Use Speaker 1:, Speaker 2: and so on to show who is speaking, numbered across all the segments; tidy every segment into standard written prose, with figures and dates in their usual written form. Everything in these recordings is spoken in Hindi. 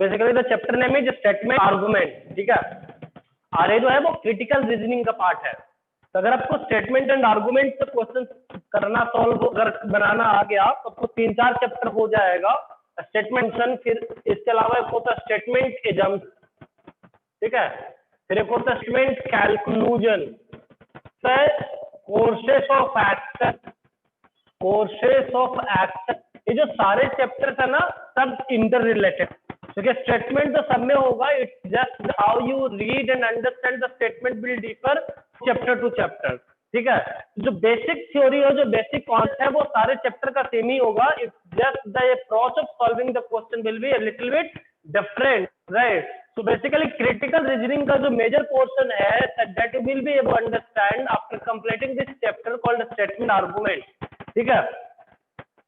Speaker 1: Basically the chapter name is statement argument. ठीक है, आर जो है वो क्रिटिकल रीजनिंग का पार्ट है। तो अगर आपको स्टेटमेंट एंड आर्गुमेंट से क्वेश्चन करना, सॉल्व अगर बनाना आ गया तो आपको 3-4 चैप्टर हो जाएगा। स्टेटमेंट, फिर इसके अलावा एक होता है स्टेटमेंट एजम्पशन, ठीक है, फिर एक होता है statement conclusion, courses of action, courses of action. ये जो सारे चैप्टर्स है ना सब इंटर रिलेटेड, क्योंकि स्टेटमेंट तो सब में होगा, it's just how you read and understand the statement will differ chapter two chapter. ठीक है, जो बेसिक थ्योरी और जो बेसिक कॉन्सेप्ट है वो सारे चैप्टर का सेम ही होगा, it's just the process of solving the question will be a little bit different, right. So basically critical reasoning का जो major portion है that you will be able to understand after completing this chapter called statement argument। ठीक है,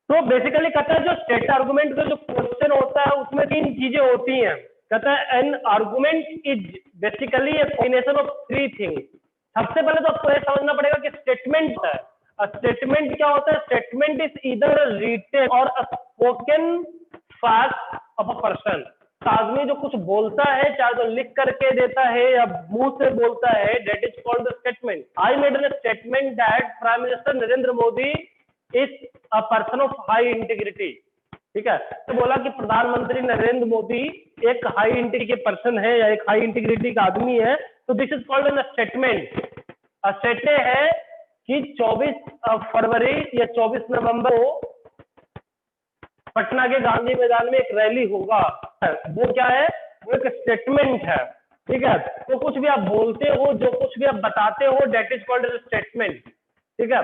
Speaker 1: तो बेसिकली कहता है जो स्टेट आर्गुमेंट का जो क्वेश्चन होता है उसमें 3 चीजें होती हैं। कहता है an argument is basically a combination of 3 things. सबसे पहले तो आपको ये समझना पड़ेगा कि स्टेटमेंट है, स्टेटमेंट क्या होता है। स्टेटमेंट इज ईदर रिटन और spoken fact of a person. आदमी जो कुछ बोलता है, चाहे तो लिख करके देता है या मुंह से बोलता है, that is called the statement. I made an statement that prime minister Narendra Modi is a person of high integrity. ठीक है, तो बोला कि प्रधानमंत्री नरेंद्र मोदी एक हाई इंटीग्रिटी के पर्सन है या एक हाई इंटीग्रिटी का आदमी है, तो this is called an statement. स्टेटे है कि 24 फरवरी या 24 नवंबर को पटना के गांधी मैदान में एक रैली होगा, वो क्या है, वो एक स्टेटमेंट है। ठीक है, तो कुछ भी आप बोलते हो, जो कुछ भी आप बताते हो, दैट इज कॉल्ड स्टेटमेंट। ठीक है,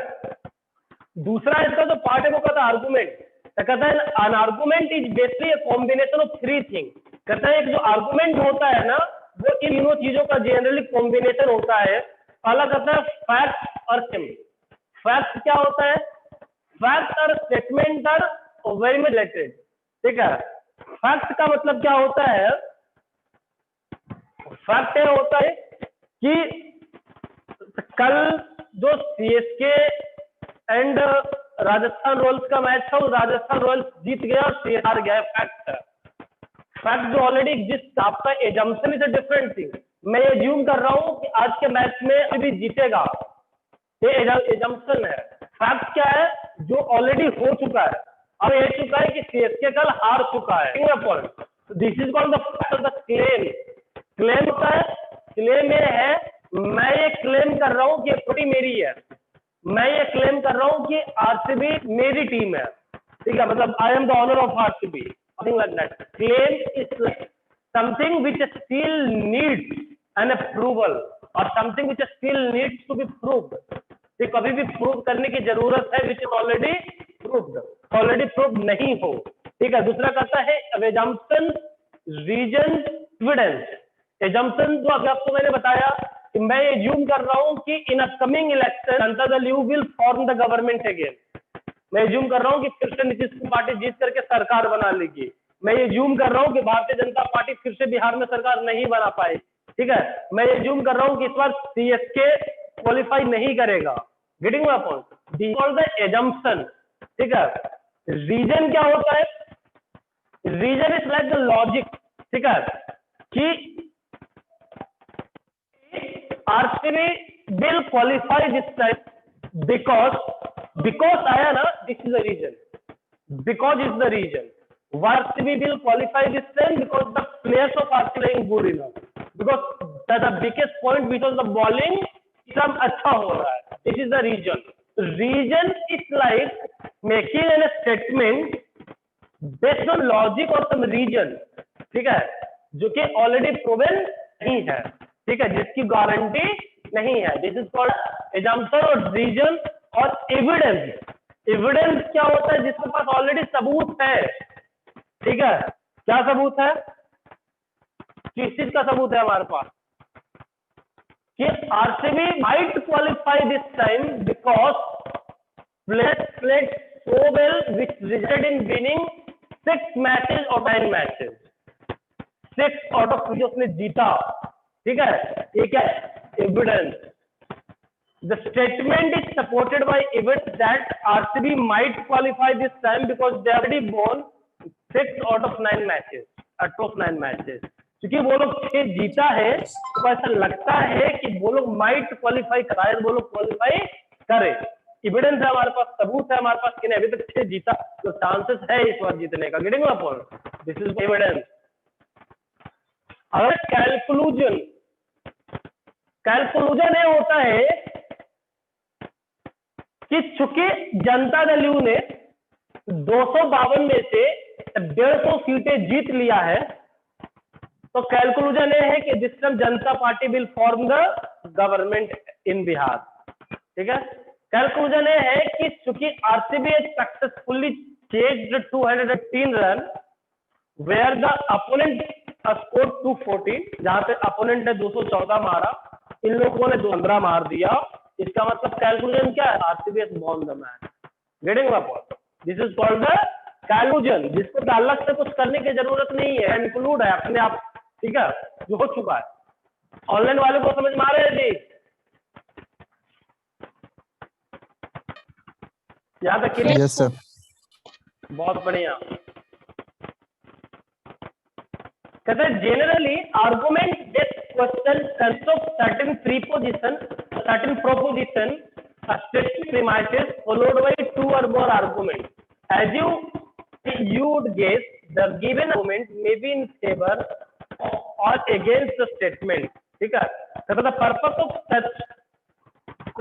Speaker 1: दूसरा इसका जो पार्ट है वो कहता है आर्गुमेंट। तो कहता है an argument is basically a combination of 3 thing. कहता है एक जो आर्गुमेंट होता है ना वो इन तीनों चीजों का जनरली कॉम्बिनेशन होता है। पहला कहता है फैक्ट और सिम। फैक्ट क्या होता है, फैक्ट और statement are very much related. ठीक है, फैक्ट का मतलब क्या होता है, फैक्ट ये होता है कि कल जो सीएसके एंड राजस्थान रॉयल्स का मैच था, राजस्थान रॉयल्स जीत गया और सीएसके हार गया। फैक्ट है, फैक्ट जो ऑलरेडी एग्जिस्ट। आपका assumption is a different thing. मैं ये एज्यूम कर रहा हूं कि आज के मैच में अभी जीतेगा, ये एजम्पशन है। फैक्ट क्या है, जो ऑलरेडी हो चुका है। अब ये चुका है कि सीएसके कल हार चुका है, point. This is called the fact of the claim. Claim होता है, क्लेम ये है मैं ये क्लेम कर रहा हूं कि पार्टी मेरी है, मैं ये क्लेम कर रहा हूं कि आरसीबी मेरी टीम है। ठीक है, मतलब I am the owner of RCB, something like that. Claim is like something which still needs an approval और something which still needs to be proved. कभी भी प्रूव करने की जरूरत है which is already proved, already prove नहीं हो। ठीक है, दूसरा कहता है एजम्पशन, रीजन, एविडेंस। एजम्पशन जो अभी आपको मैंने बताया कि मैं एज्यूम कर रहा हूं कि in upcoming election Janata Dal you will form the government again. मैं एज्यूम कर रहा हूं कि फिर से नीतीश पार्टी जीत करके सरकार बना लेगी। मैं एज्यूम कर रहा हूं कि भारतीय जनता पार्टी फिर से बिहार में सरकार नहीं बना पाएगी। ठीक है, मैं एज्यूम कर रहा हूं कि इस बार सीएसके क्वालिफाई नहीं करेगा। Getting my point, this called the assumption. ठीक है, रीजन क्या होता है, reason is like the logic. ठीक है, कि RCB will qualify this time because आया ना, this is the reason, because is the reason. RCB will qualify this time because the players of RCB playing good enough, because the biggest point because the bowling सब अच्छा हो रहा है। This is the reason. Reason is like making an statement based on logic और सम रीजन। ठीक है, जो कि ऑलरेडी प्रूवन नहीं है। ठीक है, जिसकी गारंटी नहीं है। दिस इज कॉल्ड एजम्पशन और रीजन और एविडेंस। एविडेंस क्या होता है, जिसके पास ऑलरेडी सबूत है। ठीक है, क्या सबूत है, किस चीज का सबूत है हमारे पास, कि RCB might qualify this time because players played so well which resulted in winning 6 matches और 9 मैचेस, 6 आउट ऑफ जो उसने जीता। ठीक है, ये क्या है, evidence. The statement is supported by evidence that RCB might qualify this time because they already won 6 out of 9 matches. Out of 9 matches. क्योंकि वो लोग 6 जीता है तो ऐसा लगता है कि वो लोग माइट क्वालिफाई कराए, वो लोग क्वालिफाई करे। एविडेंस है हमारे पास, सबूत है हमारे पास कि अभी तक 6 जीता, तो चांसेस है इस बार जीतने का। Getting my point? This is evidence. अगर कैलकुलूजन ये होता है कि चूंकि जनता दल यू ने 252 में से 150 सीटें जीत लिया है, तो कैलकुलूजन ये है कि जिस time Janata Party will form the government in Bihar. ठीक है, कैलकुलूजन ये है कि चूंकि RCB successfully chased 203 run where the opponent score 240, जहां पे अपोनेंट ने 214 मारा, इन लोगों ने 215 मार दिया। इसका मतलब कैलकुलूजन क्या है? RCB has won the match. Getting my point? This is called the conclusion, जिसको अलग से कुछ करने की जरूरत नहीं है, इंक्लूड है अपने आप। ठीक है, जो हो चुका है। ऑनलाइन वाले को समझ में आ रहे हैं जी? यहाँ तक क्लियर?
Speaker 2: Yes sir.
Speaker 1: बहुत बढ़िया। कहते हैं generally argument based question consists of certain preposition, certain proposition, a statement premises followed by 2 or more arguments. As you would guess, the given argument may be in favor or against the statement. ठीक है, so the purpose of such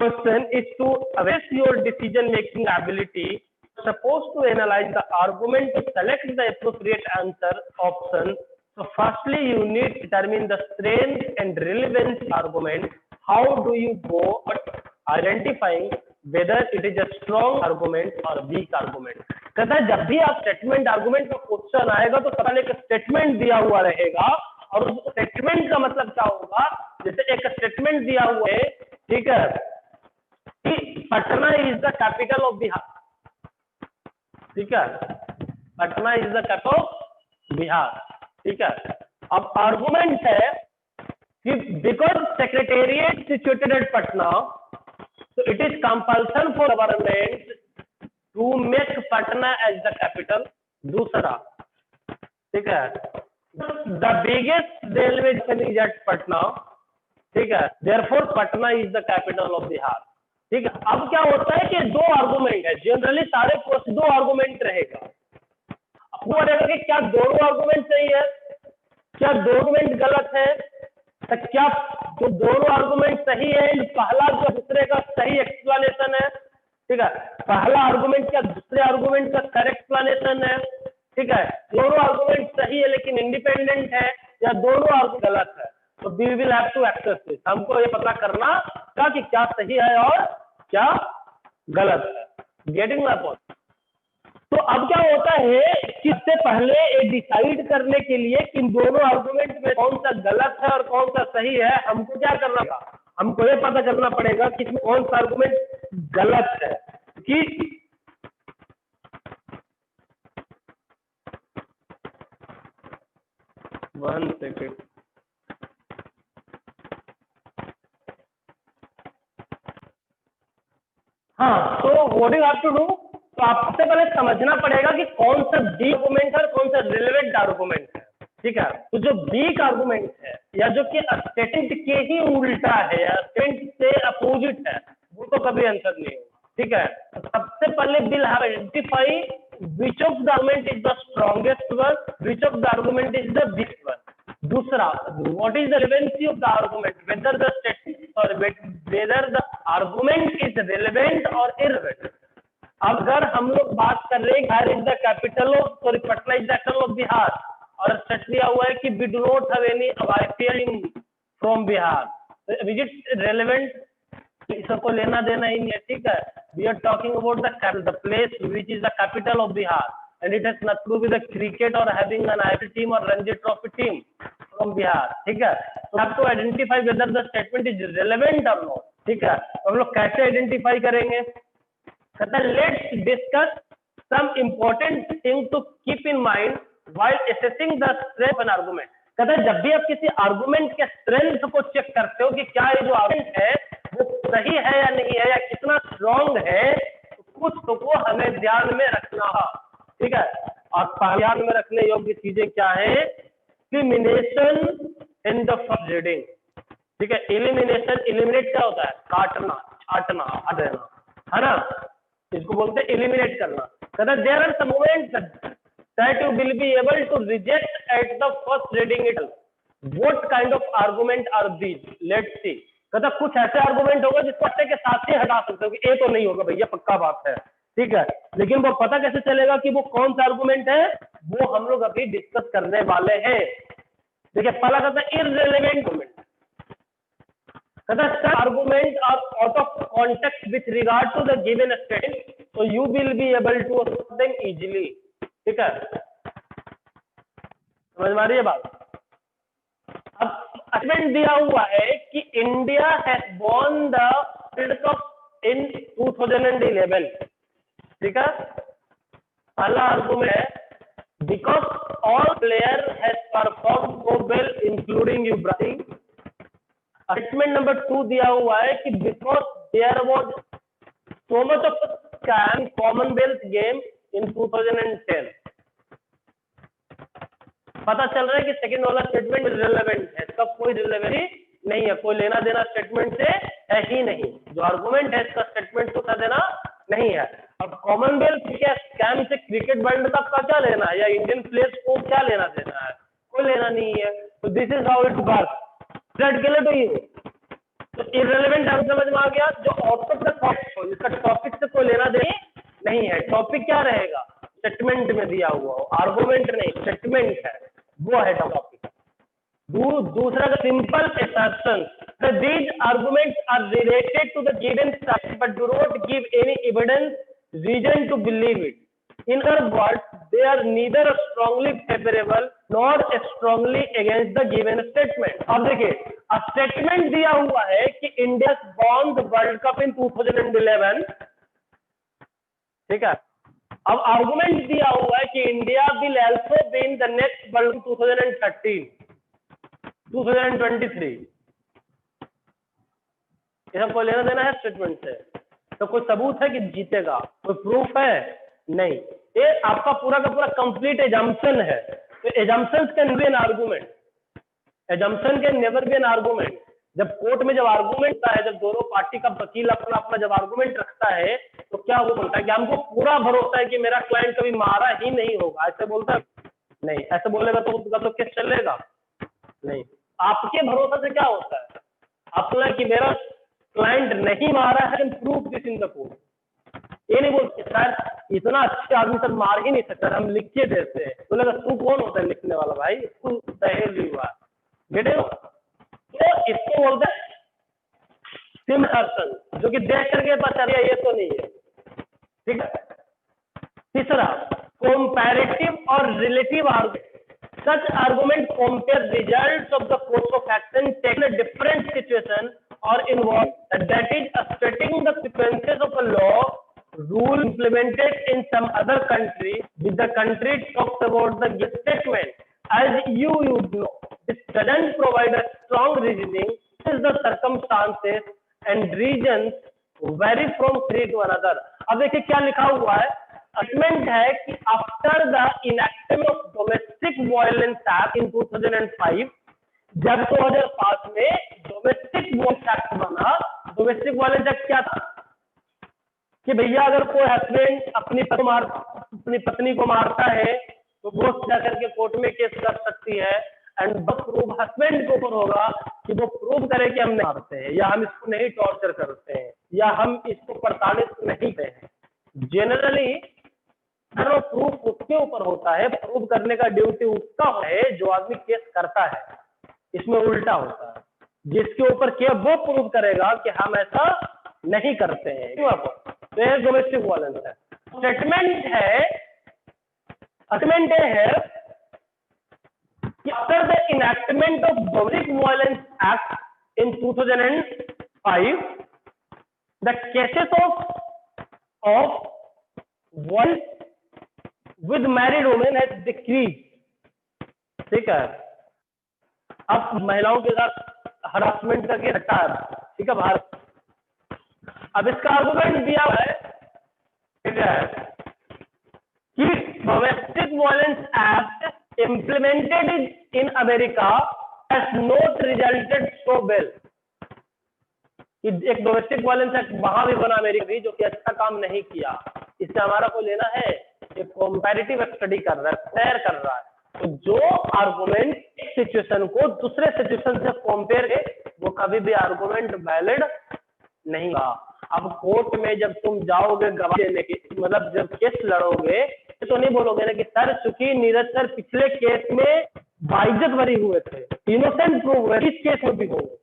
Speaker 1: question is to assess your decision making ability. Supposed to analyze the argument to select the appropriate answer option. So firstly, you need to determine the strength and relevance argument. How do you go about identifying whether it is a strong argument or weak argument? कहता है जब भी आप स्टेटमेंट आर्गुमेंट का क्वेश्चन आएगा तो पहले एक स्टेटमेंट दिया हुआ रहेगा, और उस स्टेटमेंट का मतलब क्या होगा? जैसे एक स्टेटमेंट दिया हुआ है, ठीक है, कि Patna is the capital of Bihar. ठीक है, Patna is the capital of Bihar. ठीक है, अब आर्गुमेंट है कि because secretariat situated at Patna, so it is compulsion for government to make Patna as the capital. दूसरा, ठीक है, the biggest railway station is at Patna. ठीक है, therefore Patna is the capital of Bihar. ठीक है, अब क्या होता है कि 2 आर्गुमेंट है, जनरली सारे पोस्ट 2 आर्गुमेंट रहेगा। आपको रहेगा कि क्या दोनों आर्गुमेंट सही है, क्या दो आर्गुमेंट गलत है, तो क्या जो दोनों आर्गुमेंट सही है, पहला जो दूसरे का सही एक्सप्लेनेशन है। ठीक है, पहला आर्गुमेंट क्या दूसरे आर्गुमेंट का करेक्ट एक्सप्लेनेशन है। ठीक है, दोनों आर्गुमेंट सही है लेकिन इंडिपेंडेंट है, या दोनों आर्गुमेंट गलत है। तो we will have to access this, हमको ये पता करना था कि क्या सही है और क्या गलत है। Getting my point? तो अब क्या होता है कि इससे पहले ये डिसाइड करने के लिए कि इन दोनों आर्गुमेंट में कौन सा गलत है और कौन सा सही है, हमको क्या करना होगा? हमको ये पता करना पड़ेगा कि इसमें कौन सा आर्गुमेंट गलत है। कि वन सेकेंड, हाँ, तो what you have to do, तो आपसे पहले समझना पड़ेगा कि कौन सा वीक आर्गुमेंट है और कौन सा रिलेवेंट आर्गुमेंट है। ठीक है, तो जो वीक आर्गुमेंट है या जो कि स्टेटमेंट के ही उल्टा है या स्टेटमेंट से अपोजिट है, वो तो कभी आंसर नहीं होगा। ठीक है, तो सबसे पहले will have identify which of the argument is the strongest one, which of the argument is the weak one. दूसरा, what is the relevancy of the argument, whether the statement और whether the argument is relevant और इररिलेवेंट। अगर हम लोग बात कर रहे हैं Bihar is the capital of, sorry, Patna is the capital of Bihar, और सेट दिया हुआ है कि we do not have any अवाइफियल from Bihar, which is relevant, इसको लेना देना ही नहीं है। ठीक है, we are talking about the place which is the capital of Bihar and it has nothing to do with the cricket or having an IPL team or Ranji Trophy team from Bihar. ठीक है, तो have to identify whether the statement is relevant or not. ठीक है, तो हम लोग कैसे आइडेंटिफाई करेंगे? कहता है let's discuss some important thing to keep in mind while assessing the strength of an argument. कहता है जब भी आप किसी आर्गुमेंट के स्ट्रेंथ को चेक करते हो कि क्या ये जो आर्गुमेंट है वो सही है या नहीं है या कितना स्ट्रॉन्ग है, तो कुछ तो हमें ध्यान में रखना है। ठीक है, और ध्यान में रखने योग्य चीजें क्या है elimination in the first reading. ठीक है, एलिमिनेशन, एलिमिनेट क्या होता है? काटना, छाटना, हटा देना, है ना, इसको बोलते हैं एलिमिनेट करना। कहता है there are some moments that you will be able to reject at the first reading it. What kind of argument are these? Let's see. कहता कुछ ऐसे आर्गुमेंट होगा जिसको के साथ ही हटा सकते हो कि ए तो नहीं होगा भैया, पक्का बात है, ठीक है, लेकिन वो पता कैसे चलेगा कि वो कौन सा आर्गुमेंट है? वो हम लोग अभी डिस्कस करने वाले हैं। देखिए, पहला कहता है इररिलेवेंट आर्गुमेंट। कहता argument are out of context with regard to the given statement, so you will be able to assert them easily। ठीक है, समझ में आ रही है बात? अब स्टेटमेंट दिया हुआ है कि India has won the world cup in 2011। ठीक है, पहला आर्गुमेंट है because all player has perform so well including Yuvraj. Statement number 2 दिया हुआ है कि because there was so much of a scam Commonwealth game in 2010। पता चल रहा है कि सेकंड वाला स्टेटमेंट रिलेवेंट है, इसका कोई रिलेवेंसी नहीं है, कोई लेना देना स्टेटमेंट से है ही नहीं। जो आर्गुमेंट है इसका स्टेटमेंट को देना नहीं है। अब कॉमनवेल्थ के स्कैम से क्रिकेट वर्ल्ड कप का क्या लेना है, या इंडियन प्लेयर्स को क्या लेना देना है? कोई लेना नहीं है। तो this is how it work. Blood के लिए तो ये तो इररिलेवेंट हम समझ में आ गया। जो आउट ऑफ द टॉपिक हो, जिसका टॉपिक से कोई लेना देना नहीं है। टॉपिक क्या रहेगा? स्टेटमेंट में दिया हुआ हो, आर्गुमेंट नहीं, स्टेटमेंट है, वो है टॉपिक। दूसरा का simple assertions। These arguments are related to the given side but do not give any evidence reason to believe it। In other words, they are neither strongly favorable nor strongly against the given statement। अब देखिए, स्टेटमेंट दिया हुआ है कि India won the world cup in 2011। ठीक है, अब आर्गुमेंट दिया हुआ है कि India will also win the next world 2013 2023। इसका कोई लेना देना है स्टेटमेंट से? तो कोई सबूत है कि जीतेगा? कोई प्रूफ है? नहीं। ये आपका पूरा का पूरा कंप्लीट एजम्पशन है। तो assumptions can be an argument, assumption can never be an argument. जब कोर्ट में जब आर्गुमेंट होता है, जब दोनों पार्टी का वकील अपना अपना जब आर्गुमेंट रखता है, तो क्या वो बोलता है कि हमको पूरा भरोसा है कि मेरा क्लाइंट कभी मारा ही नहीं होगा, ऐसे बोलता है? नहीं, ऐसे बोलेगा तो केस चलेगा नहीं। आपके भरोसा से क्या होता है? आपने कि मेरा क्लाइंट नहीं मारा है, proof this in the court. ये नहीं बोलते सर इतना अच्छे आदमी सर मार ही नहीं सकता, हम लिख के देते हैं। तो लगा तू कौन होता है लिखने वाला भाई? तू सहेली हुआ बेटे। तो इसको बोलते हैं सिमहर्सन, जो कि देख करके पता चल गया ये तो नहीं है। ठीक है, तीसरा कंपैरेटिव और relative argument. Such argument compare results of the course of action taken in a different situation or involved, that is, stating the consequences of a law, rule implemented in some other country, with the country talks about the statement. As you know, this doesn't provide a strong reasoning, since the circumstances and regions vary from three to another। अब देखिए क्या लिखा हुआ है। स्टेटमेंट है कि after the enactment of domestic violence act in 2005, जब 2005 में डोमेस्टिक वायलेंस एक्ट बना। डोमेस्टिक वायलेंस एक्ट क्या था? कि भैया अगर कोई हस्बैंड अपनी पत्नी को मारता है तो वो जाकर के कोर्ट में केस कर सकती है, एंड बस प्रूफ हस्बैंड के ऊपर होगा कि वो प्रूव करे कि हम नहीं मारते हैं, या हम इसको नहीं टॉर्चर करते हैं, या हम इसको प्रताड़ित नहीं करते हैं। जनरली प्रूफ उसके ऊपर होता है, प्रूव करने का ड्यूटी उसका है जो आदमी केस करता है। इसमें उल्टा होता है, जिसके ऊपर केस वो प्रूव करेगा कि हम ऐसा नहीं करते हैं। क्यों? आपको तो ये डोमेस्टिक वायलेंस है। स्टेटमेंट है कि after the enactment of domestic violence act in 2005, the cases of violence with married women has decreased। ठीक है, अब महिलाओं के साथ हरासमेंट करके हटा है। ठीक है, भारत। अब इसका आर्गुमेंट दिया हुआ है, ठीक है, कि domestic violence act implemented in America has not resulted so well. कि एक डोमेस्टिक वायलेंस एक्ट वहां भी बना अमेरिका भी जो कि अच्छा काम नहीं किया। इससे हमारा को लेना है कि कंपैरेटिव स्टडी कर रहा है, कंपेयर कर रहा है, तो जो आर्गुमेंट एक सिचुएशन को दूसरे सिचुएशन से कंपेयर है वो कभी भी आर्गुमेंट वैलिड नहीं होगा। अब कोर्ट में जब तुम जाओगे गवाही देने की, मतलब जब केस लड़ोगे तो नहीं बोलोगे ना कि सर चूंकि नीरज सर पिछले केस में बाइज्जत बरी हुए थे, इनोसेंट प्रूव हुए, इस केस में भी होंगे,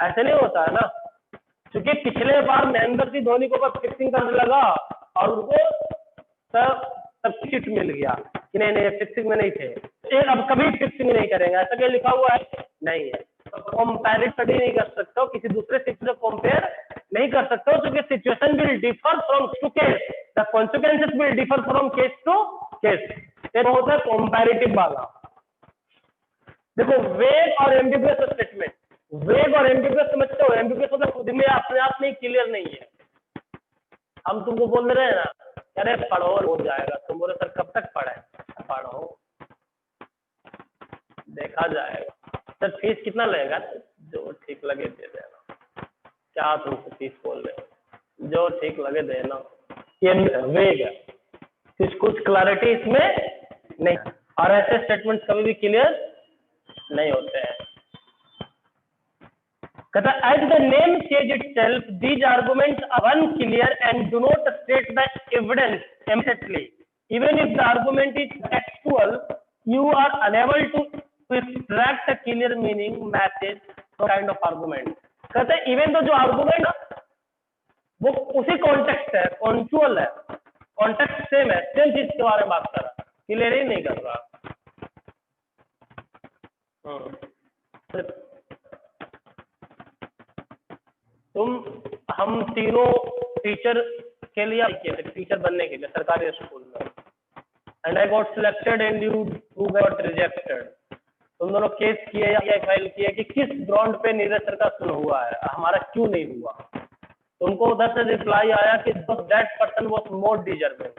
Speaker 1: ऐसे नहीं होता है ना। क्योंकि पिछले बार महेंद्र सिंह धोनी को फिक्सिंग करने लगा और उनको सब्स्टिट्यूट मिल गया कि नहीं फिक्सिंग में नहीं थे, अब कभी फिक्सिंग नहीं करेंगे, ऐसा क्या लिखा हुआ है? नहीं है। तो कंपैरेटिव स्टडी नहीं कर सकते हो, किसी दूसरे सिचुएशन को कंपेयर नहीं कर सकते हो, क्योंकि situation will differ from to case, the consequences will differ from case to case. ये होता है कंपैरेटिव वाला। देखो वेग और एम्बिगुअस स्टेटमेंट, वेग और एम्बिगुअस समझते हो? एम्बिगुअस मतलब खुद में अपने आप में क्लियर नहीं है। हम तुमको बोल रहे हैं ना, अरे पढ़ो हो जाएगा, तुम बोले सर कब तक पढ़े? पढ़ो देखा जाएगा। सर फीस कितना लगेगा? जो ठीक लगे दे देना। क्या तुमसे फीस बोल रहे हो? जो ठीक लगे देना। ये वेग है, कुछ क्लैरिटी इसमें नहीं, और ऐसे स्टेटमेंट्स कभी भी क्लियर नहीं होते हैं। कहता as the name says itself, these arguments are unclear and do not state the evidence immediately. Even if the argument is textual, you are unable to extract a clear meaning message from kind of argument. कहता है इवन तो जो आर्गुमेंट वो उसी कॉन्टेक्स्ट है, कॉन्चुअल है, कॉन्टेक्स्ट सेम है, सेम चीज के बारे में बात कर रहा, क्लियर ही नहीं कर रहा। हम तीनों टीचर के लिए टीचर बनने के लिए सरकारी स्कूल में, and I got selected and you got rejected. तुम दोनों केस किए या फाइल किए कि किस ग्राउंड पे नीरज सर का सुन हुआ है, हमारा क्यों नहीं हुआ। तुमको उधर से रिप्लाई आया कि that person was more deserving,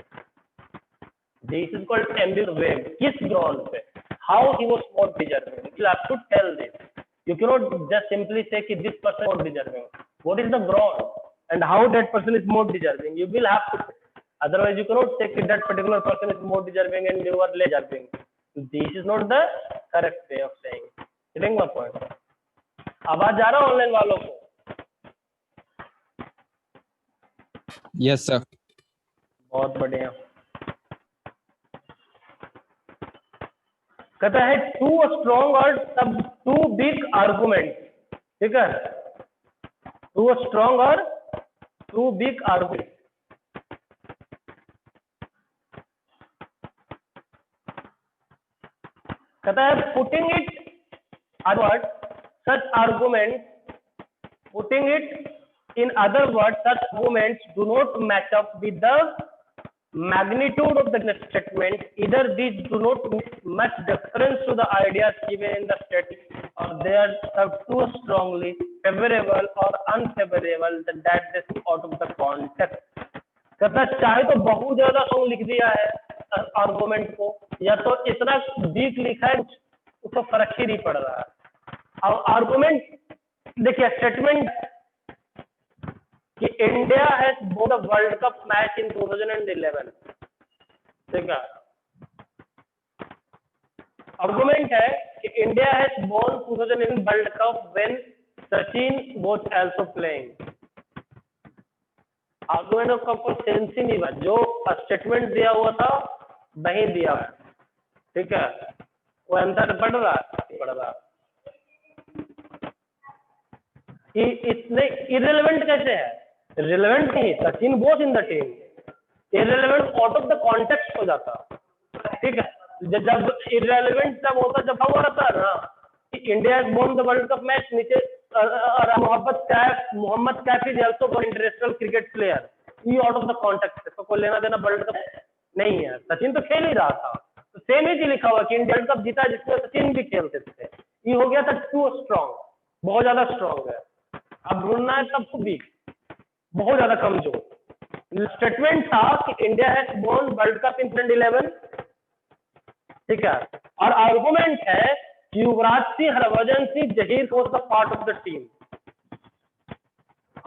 Speaker 1: this is called ambiguous vague. किस ग्राउंड पे, how he was more deserving, you have to tell this, you cannot just simply say कि this person is more deserving. What is the ground and how that person is more deserving? You will have to, otherwise you cannot say that particular person is more deserving and you are less deserving. This is not the correct way of saying. Getting my point? आवाज आ रहा है ऑनलाइन वालों को?
Speaker 2: Yes sir.
Speaker 1: बहुत बढ़िया। कहता है टू स्ट्रॉन्ग और सब टू बिग आर्गुमेंट, ठीक है, टू स्ट्रॉन्ग और टू बिग आर्गुमेंट। कहता है putting it other such argument, putting it in other word such arguments do not match up with the magnitude of the statement. Either these do not make much difference to the ideas given in the statement, or they are too strongly favorable or unfavorable that they seem out of the context. कहता चाहे तो बहुत ज्यादा स्ट्रॉन्ग लिख दिया है आर्गुमेंट को, या तो इतना वीक लिखा है उसको फर्क ही नहीं पड़ रहा है। अब आर्गुमेंट देखिए, स्टेटमेंट कि India has won the world cup match इन 2011, ठीक है। आर्गुमेंट है कि India has won 2011 world cup when Sachin was also playing. Argument का कोई सेंस ही नहीं, जो स्टेटमेंट दिया हुआ था वही दिया है, ठीक है। वो आंसर पढ़ रहा इसने इरेलेवेंट कैसे है? रिलेवेंट नहीं, Sachin was in the team, irrelevant out of the context हो जाता, ठीक है। जब इरेलेवेंट जब होता, जब हुआ रहता है ना कि India has won the world cup match, नीचे Mohammad Kaif is also international cricket player, ये आउट ऑफ द कॉन्टेक्स्ट, तो कोई लेना देना वर्ल्ड कप नहीं है, सचिन तो खेल ही रहा था। तो सेम ही लिखा हुआ कि इंडिया वर्ल्ड कप जीता जिसमें सचिन भी खेलते थे, ये हो गया था टू स्ट्रॉन्ग, बहुत ज्यादा स्ट्रॉन्ग है। अब ढूंढना है सबको वीक, बहुत ज्यादा कमजोर। स्टेटमेंट था कि India has won world cup in 2011 ठीक है। और आर्गुमेंट है कि Yuvraj Singh, Harbhajan Singh, Zaheer was the part of the team.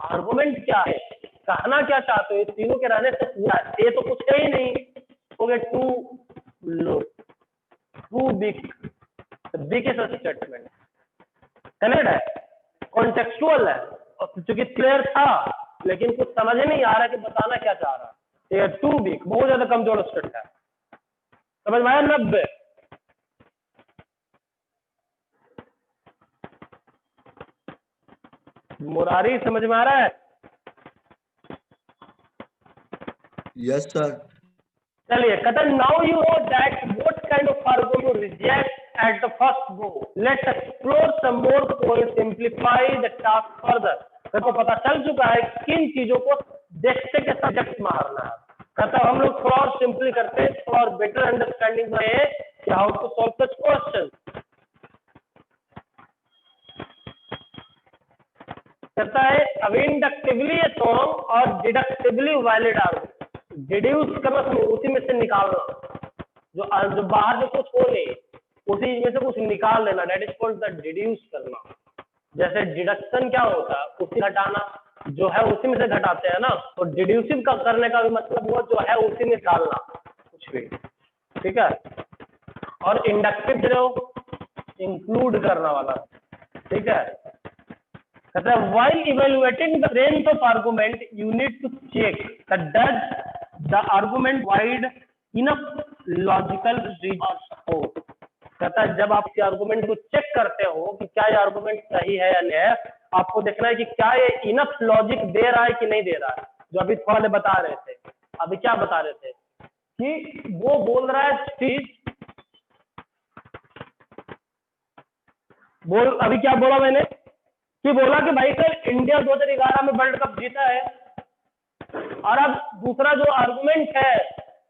Speaker 1: Argument क्या है, कहना क्या चाहते हो, ये तीनों के रहने से ये तो कुछ है ही नहीं, हो गया too low, too big, big is a statement, connect है, कॉन्टेक्चुअल है, और चूंकि क्लियर था लेकिन कुछ समझ ही नहीं आ रहा कि बताना क्या चाह रहा है। ये टू बिग बहुत ज्यादा कमजोर स्टेट है, समझ में आया? 90 मुरारी समझ में आ रहा है?
Speaker 3: Yes sir.
Speaker 1: चलिए, कहता now you know that what kind of argument you reject at the first go, let's explore some more point, simplify the task further. तो पता चल चुका है किन चीजों को देखते के सब्जेक्ट मारना है। कहता हम लोग थोड़ा और सिंपली करते हैं फॉर बेटर अंडरस्टैंडिंग में कि how to solve such question. कहता है अब इंडक्टिवली स्ट्रॉन्ग और डिडक्टिवली वैलिड आर्गुमेंट, डिड्यूस करना, उसी में से निकालना, जो बाहर में कुछ हो नहीं उसी में से कुछ निकाल लेना, that is called the deduce करना। जैसे डिडक्शन क्या होता है, उसी घटाना, जो है उसी में से घटाते हैं ना, तो डिड्यूसिव का करने का भी मतलब वो जो है उसी में निकालना कुछ भी, ठीक है। और इंडक्टिव जो इंक्लूड करना वाला, ठीक है। कहता है while evaluating the strength of argument you need to check that does the argument provide enough logical reason or support। कहता है जब आप इस आर्गुमेंट को चेक करते हो कि क्या ये आर्गुमेंट सही है या नहीं है, आपको देखना है कि क्या ये इनफ लॉजिक दे रहा है कि नहीं दे रहा है। जो अभी थोड़ा बता रहे थे, अभी क्या बता रहे थे कि वो बोल रहा है चीज, बोल अभी क्या बोला मैंने कि बोला कि भाई सर इंडिया 2011 में वर्ल्ड कप जीता है, और अब दूसरा जो आर्गुमेंट है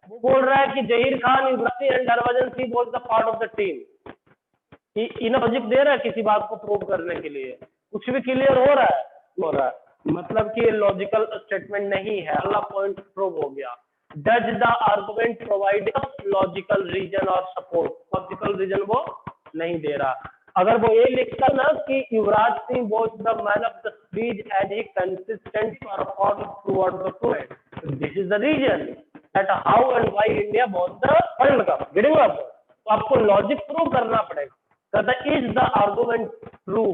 Speaker 1: वो बोल रहा है कि Zaheer Khan, Yuvraj Singh and Harbhajan Singh was the part of the team. कि इनफ लॉजिक दे रहा है किसी बात को प्रूव करने के लिए, कुछ भी क्लियर हो रहा है, मतलब कि लॉजिकल स्टेटमेंट नहीं है, अगला पॉइंट प्रूव हो गया। Does the argument provide logical reason और सपोर्ट, लॉजिकल रीजन वो नहीं दे रहा। अगर वो ये लिखता ना कि Yuvraj Singh was the man of the series and he consistent perform throughout the tournament, this is the reason that how and why India won the world cup, getting up. तो आपको लॉजिक प्रूव करना पड़ेगा। कहता इज द आर्गुमेंट ट्रू।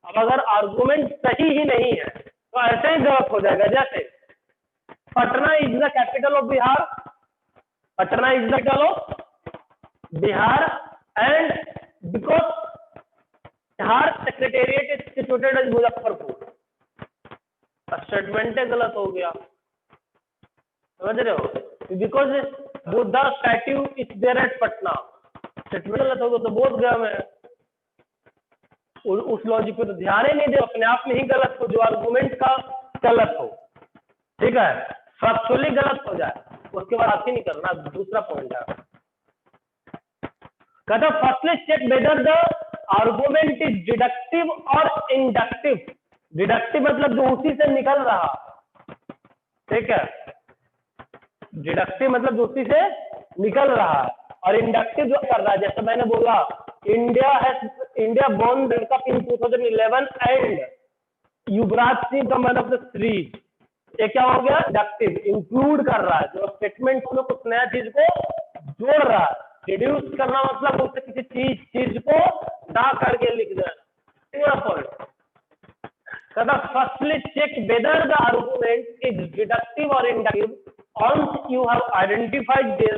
Speaker 1: अब अगर आर्गुमेंट सही ही नहीं है तो ऐसे ही गलत हो जाएगा। जैसे Patna is the capital of Bihar, Patna is the capital of Bihar and because Bihar secretariat is situated at Muzaffarpur, statement गलत हो गया, समझ रहे हो? Because Buddha statue is there at Patna, statement गलत हो गया, तो बोध गया मैं उस लॉजिक पे तो ध्यान ही नहीं दे, अपने आप में ही गलत हो, जो आर्गुमेंट का गलत हो, ठीक है, फैक्चुअली गलत हो जाए, उसके बाद आप ही नहीं करना। दूसरा पॉइंट है, कहता firstly check whether the argument is deductive और इंडक्टिव। डिडक्टिव मतलब जो उसी से निकल रहा, ठीक है, डिडक्टिव मतलब जो उसी से निकल रहा है, और इंडक्टिव जो कर रहा है, जैसे मैंने बोला India won world cup in 2011 and Yuvraj Singh the man of the series, ये क्या हो गया? इंडक्टिव, इंक्लूड कर रहा है, जो स्टेटमेंट में कुछ नया चीज को जोड़ रहा है। रिड्यूस करना मतलब उससे किसी चीज को हटा करके लिख देना। Firstly check whether the argument is deductive और inductive. Once you have identified this,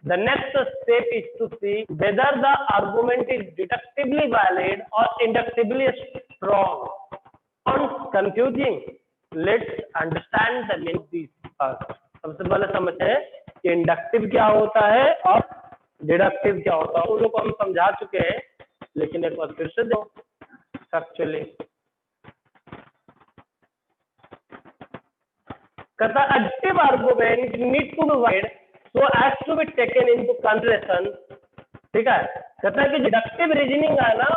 Speaker 1: the next step is to see whether the argument is deductively valid or inductively strong. Sounds confusing? Let's understand the meaning of these first. सबसे पहले समझते हैं कि इंडक्टिव क्या होता है और डिडक्टिव क्या होता है। उन लोग को हम समझा चुके हैं, लेकिन एक बार फिर से दो फैक्चुअली। कहता additive argument need to be wide so as to be taken into consideration, ठीक है। कहता है कि डिडक्टिव रीजनिंग है ना,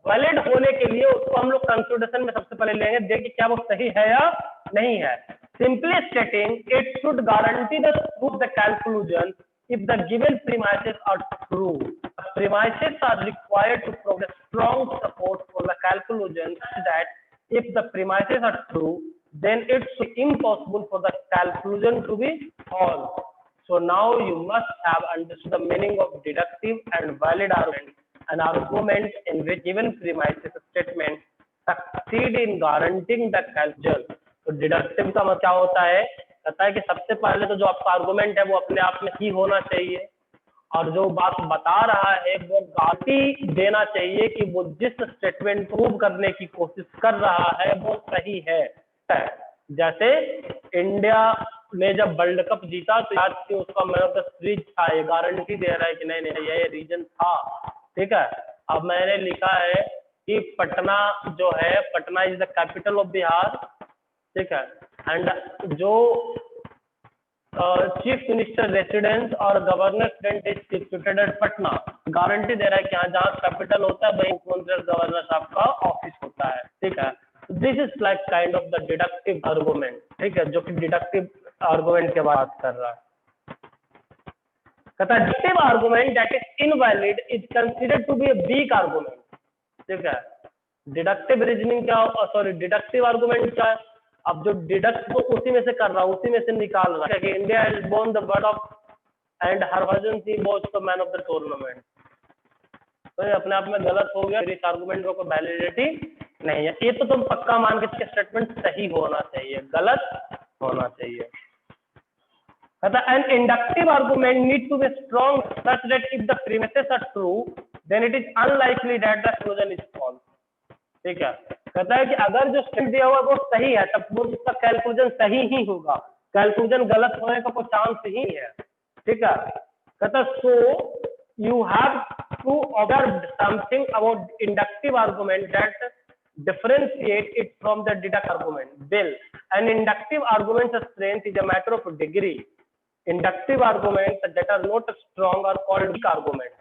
Speaker 1: वैलिड होने के लिए उसको हम लोग कंसिडरेशन में सबसे पहले लेंगे, देखिए क्या वो सही है या नहीं है। Simply स्टेटिंग it should guarantee the truth the conclusion if the given premises are true, the premises are required to provide strong support for the conclusion that if the premises are true, then it's impossible for the conclusion to be false. So now you must have understood the meaning of deductive and valid argument. An argument in which given premises statement succeed in guaranteeing the conclusion. तो डिडक्टिव का मतलब क्या होता है? कहता है कि सबसे पहले तो जो आपका आर्गुमेंट है वो अपने आप में ही होना चाहिए, और जो बात बता रहा है वो गारंटी देना चाहिए कि वो जिस स्टेटमेंट प्रूव करने की कोशिश कर रहा है वो सही है। जैसे इंडिया ने जब वर्ल्ड कप जीता तो आज की उसका मैन ऑफ द सीरीज था, ये गारंटी दे रहा है कि नहीं नहीं ये रीजन था। ठीक है, अब मैंने लिखा है कि पटना जो है, Patna is the capital of Bihar. ठीक है, एंड जो चीफ मिनिस्टर रेसिडेंस और governor student is situated at Patna, guarantee दे रहा है कि यहाँ जहाँ कैपिटल होता है वही मुख्यमंत्री और गवर्नर साहब का ऑफिस होता है। ठीक है, this is like kind of the deductive argument. ठीक है, जो कि डिडक्टिव आर्गुमेंट के बात कर रहा है। कहता है deductive argument that is invalid is considered to be a weak argument. ठीक है, डिडक्टिव रीजनिंग क्या, सॉरी डिडक्टिव आर्गुमेंट क्या है? अब जो डिडक्ट तो उसी में से कर रहा हूँ, उसी में से निकाल रहा है कि India is born the word of and Harbhajan Singh was the man of the tournament. तो ये अपने आप में गलत हो गया, इस आर्गुमेंट को वैलिडिटी नहीं है। ये तो तुम पक्का मान के स्टेटमेंट सही होना चाहिए, गलत होना चाहिए। An inductive argument needs to be strong such that if the premises are true, then it is unlikely that the conclusion is false. ठीक है, कहता है कि अगर जो स्टेटमेंट दिया हुआ वो सही है तब वो उसका कैलकुलेशन सही ही होगा, कैलकुलेशन गलत होने का कोई चांस ही है। ठीक है, कहता so you have to observe something about inductive argument that differentiate it from the deductive argument. Bill, an inductive argument's strength is a matter of degree. Inductive arguments that are not strong are called weak arguments.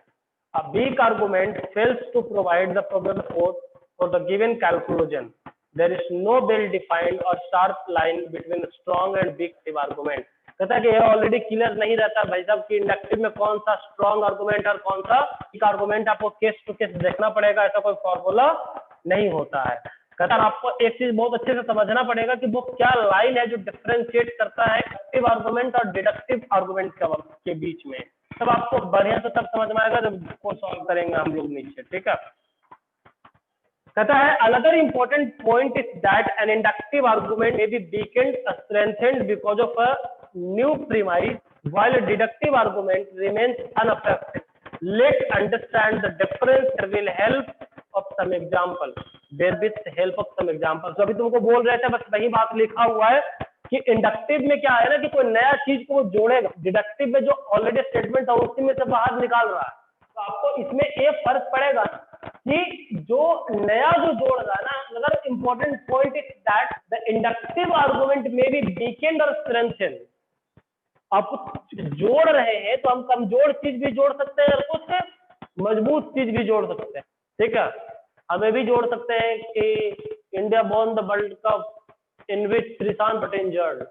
Speaker 1: A weak argument fails to provide the probable support for the given conclusion. There is no well-defined or sharp line between strong and weak argument. कहता है कि ये ऑलरेडी क्लियर नहीं रहता भाई साहब कि इंडक्टिव में कौन सा स्ट्रॉन्ग आर्गुमेंट और कौन सा वीक आर्गुमेंट, आपको केस टू केस देखना पड़ेगा, ऐसा कोई फॉर्मूला नहीं होता है। कहता है आपको एक चीज बहुत अच्छे से समझना पड़ेगा कि वो क्या लाइन है जो डिफरेंशिएट करता है एक्टिव आर्गुमेंट और डिडक्टिव आर्गुमेंट के बीच में। तब आपको बढ़िया से तब समझ में आएगा जब को सॉल्व करेंगे हम लोग नीचे। ठीक है, कहता है another important point is that an inductive argument may be weakened or strengthened because of a new premise, while a deductive argument remains unaffected. Let's understand the difference will help of some example. With help of some example. तो अभी तुमको बोल रहे थे बस वही बात लिखा हुआ है कि इंडक्टिव में क्या है ना कि कोई नया चीज को जोड़ेगा, डिडक्टिव में जो ऑलरेडी स्टेटमेंट है उसी में से बाहर निकाल रहा है। तो आपको इसमें एक फर्क पड़ेगा कि जो नया जो जोड़ रहा है ना, अगर important point is that the inductive argument में बी वीकेंड और स्ट्रेंथेन। आप जोड़ रहे हैं तो हम कमजोर चीज भी जोड़ सकते हैं और कुछ मजबूत चीज भी जोड़ सकते हैं। ठीक है, हमें भी जोड़ सकते हैं कि India won the world cup in which Sreesanth but injured,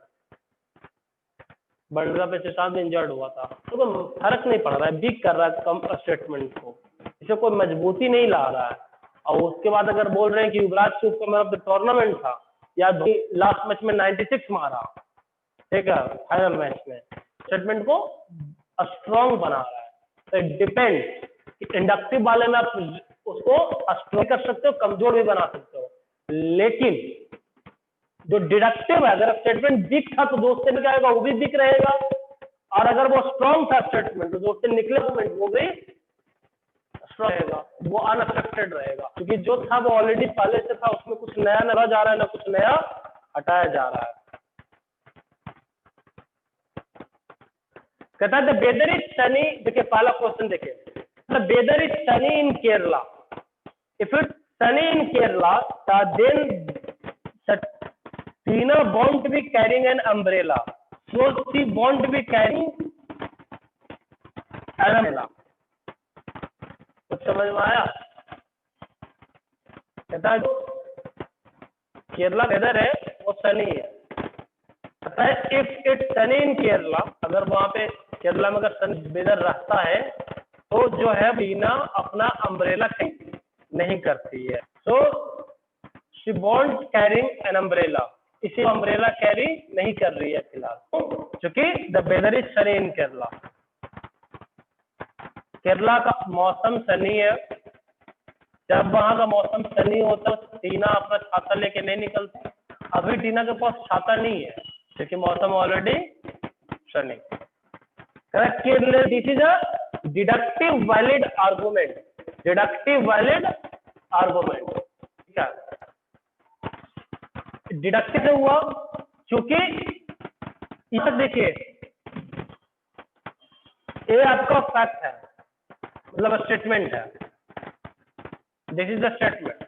Speaker 1: world cup में श्रीशांत इंजर्ड हुआ था। तो फर्क नहीं पड़ रहा है, वीक कर रहा है कम स्टेटमेंट को, इसे कोई मजबूती नहीं ला रहा है। और उसके बाद अगर बोल रहे हैं कि युवराज सिंह का मैन ऑफ द टूर्नामेंट था या लास्ट मैच में 96 मारा, ठीक है, फाइनल मैच में, स्टेटमेंट को स्ट्रॉन्ग बना रहा है। तो इट डिपेंड, इंडक्टिव वाले में आप उसको स्ट्रॉन्ग कर सकते हो, कमजोर भी बना सकते हो, लेकिन जो डिडक्टिव है अगर स्टेटमेंट वीक था तो दोस्त से क्या आएगा, वो भी वीक रहेगा, और अगर वो स्ट्रॉन्ग था स्टेटमेंट तो दोस्त से निकले वो भी स्ट्रॉन्ग रहेगा, वो अनअफेक्टेड रहेगा, क्योंकि जो था वो ऑलरेडी पहले से था, उसमें कुछ नया नया जा रहा है ना कुछ नया हटाया जा रहा है। कहता है द वेदर इज सनी, देखिए पहला क्वेश्चन देखिए, the weather is sunny in Kerala, if it sunny in Kerala then Tina won't be carrying an umbrella, so she won't be carrying an umbrella. कुछ समझ में आया? कहता है केरला वेदर है वो सनी है, कहता है if it sunny in Kerala, अगर वहां पे केरला में अगर सनी वेदर रहता है तो जो है टीना अपना अम्ब्रेला नहीं करती है। So she want carrying an umbrella, इसी अम्ब्रेला कैरी नहीं कर रही है फिलहाल, क्योंकि the weather is sunny in Kerala. Kerala का मौसम सनी है। जब वहां का मौसम सनी होता है टीना अपना छाता लेके नहीं निकलती। अभी टीना के पास छाता नहीं है क्योंकि मौसम already Sunny. Correct, this is a deductive valid argument, deductive valid argument. ठीक है, डिडक्टिव हुआ क्योंकि इधर देखिए ये आपका फैक्ट है, मतलब स्टेटमेंट है। This is the statement,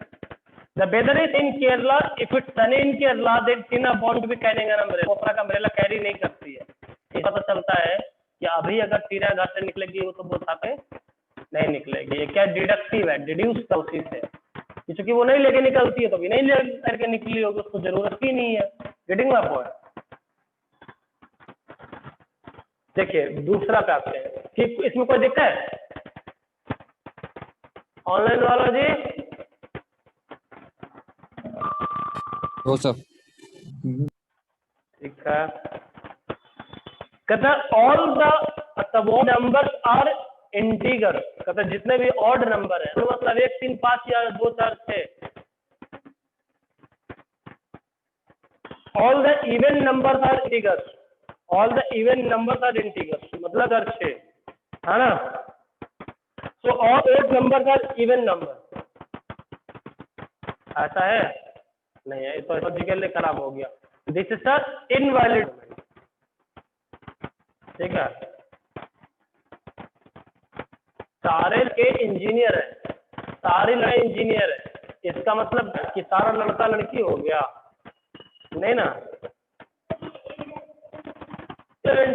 Speaker 1: the weather is in Kerala, if it's sunny in Kerala then Tina won't be carrying an umbrella, वो अपना अम्ब्रेला कैरी नहीं करती है। ये पता चलता है कि अभी अगर टीना घर से निकलेगी वो तो बोता पे नहीं निकलेगी। ये क्या डिडक्टिव है, डिड्यूस का उसी से, क्योंकि वो नहीं लेके निकलती है तो भी नहीं ले करके निकली होगी, उसको जरूरत ही नहीं है। Getting my point. देखिए दूसरा पे आते हैं कि इसमें कोई दिक्कत है ऑनलाइन वाला जी?
Speaker 2: हो सर।
Speaker 1: ठीक है, कहता all the numbers are integer, कहता जितने भी ऑड नंबर है, तो मतलब 1 3 5 या 2 4 6, all the even numbers are integers, all the even numbers are integers, मतलब अगर 6 है ना, so all 8 numbers are even number. ऐसा है नहीं है, तो लॉजिकली खराब हो गया। This is invalid. ठीक है, सारे के इंजीनियर है, सारे लड़के इंजीनियर है, इसका मतलब कि सारा लड़का लड़की हो गया नहीं ना,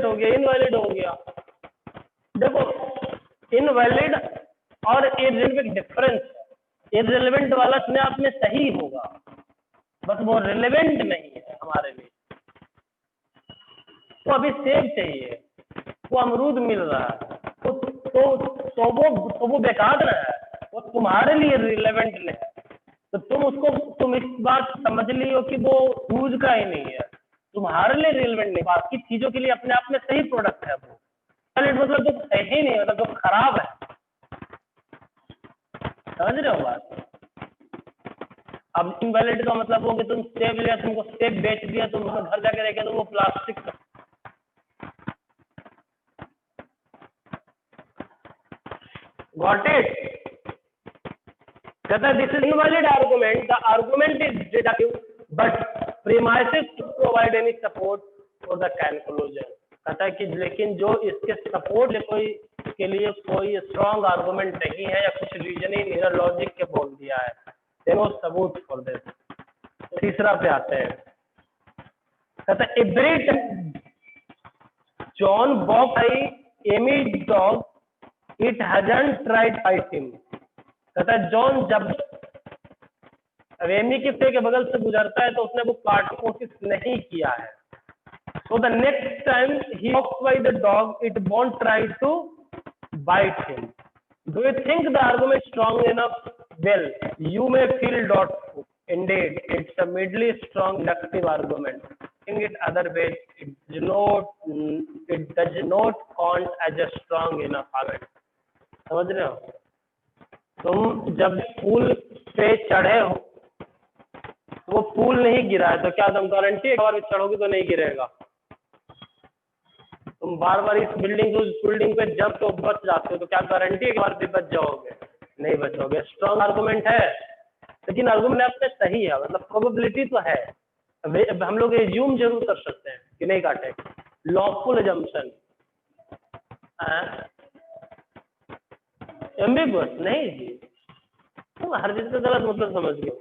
Speaker 1: हो गया, इनवैलिड हो गया। देखो इनवैलिड और इररिलेवेंट डिफरेंस, इररिलेवेंट वाला अपने आप में सही होगा, बस वो रिलेवेंट नहीं है हमारे लिए। तो अभी सेब चाहिए, वो अमरूद मिल रहा है, तो वो बेकार है, वो तुम्हारे लिए रिलेवेंट नहीं है। तो तुम इस बात समझ लियो कि वो यूज का ही नहीं है, तुम्हारे लिए रिलेवेंट नहीं, बाकी चीजों के लिए अपने आप में सही प्रोडक्ट है वो। मतलब जो सही नहीं, मतलब जो खराब है, समझ रहे हो बात? अब इनवैलिड का मतलब हो कि तुम सेब लिया, तुमको सेब बेच दिया, तुम घर जाके देखे तो वो प्लास्टिक का। Got it? कहता है this is invalid argument, the argument is deductive but premises to provide any support for the conclusion. कहता है कि लेकिन जो इसके सपोर्ट के लिए कोई स्ट्रॉन्ग आर्गुमेंट नहीं है या कुछ रीजनिंग या लॉजिक के बोल दिया है, वो सबूत छोड़ देते। तीसरा पे आते हैं, कहता है every John walk by Amy dog it hasn't tried fight him. कहता है जॉन जब एमी के पे के बगल से गुजरता है तो उसने वो काटने की कोशिश नहीं किया है। So the next time he walks by the dog, it won't try to bite him. Do you think the argument is strong enough? Well, you may feel doubtful. Indeed, it's a middle strong inductive argument. In it other ways, it does not count as a strong enough argument. समझ रहे हो? तुम जब पुल पे चढ़े हो, वो पुल नहीं गिरा है, तो क्या तुम गारंटी एक बार चढ़ोगे तो नहीं गिरेगा? तुम बार बार इस बिल्डिंग से उस बिल्डिंग पे जब तो बच जाते हो, तो क्या गारंटी एक बार भी बच जाओगे? नहीं बचोगे। स्ट्रॉन्ग आर्गुमेंट है, लेकिन आर्गुमेंट आपसे सही है, मतलब प्रोबेबिलिटी तो है। हम लोग एज्यूम जरूर कर सकते हैं कि नहीं काटेगा, लॉफुल एजम्पशन। एम्बिगुअस नहीं जी, तुम हर चीज का गलत मतलब समझ गए।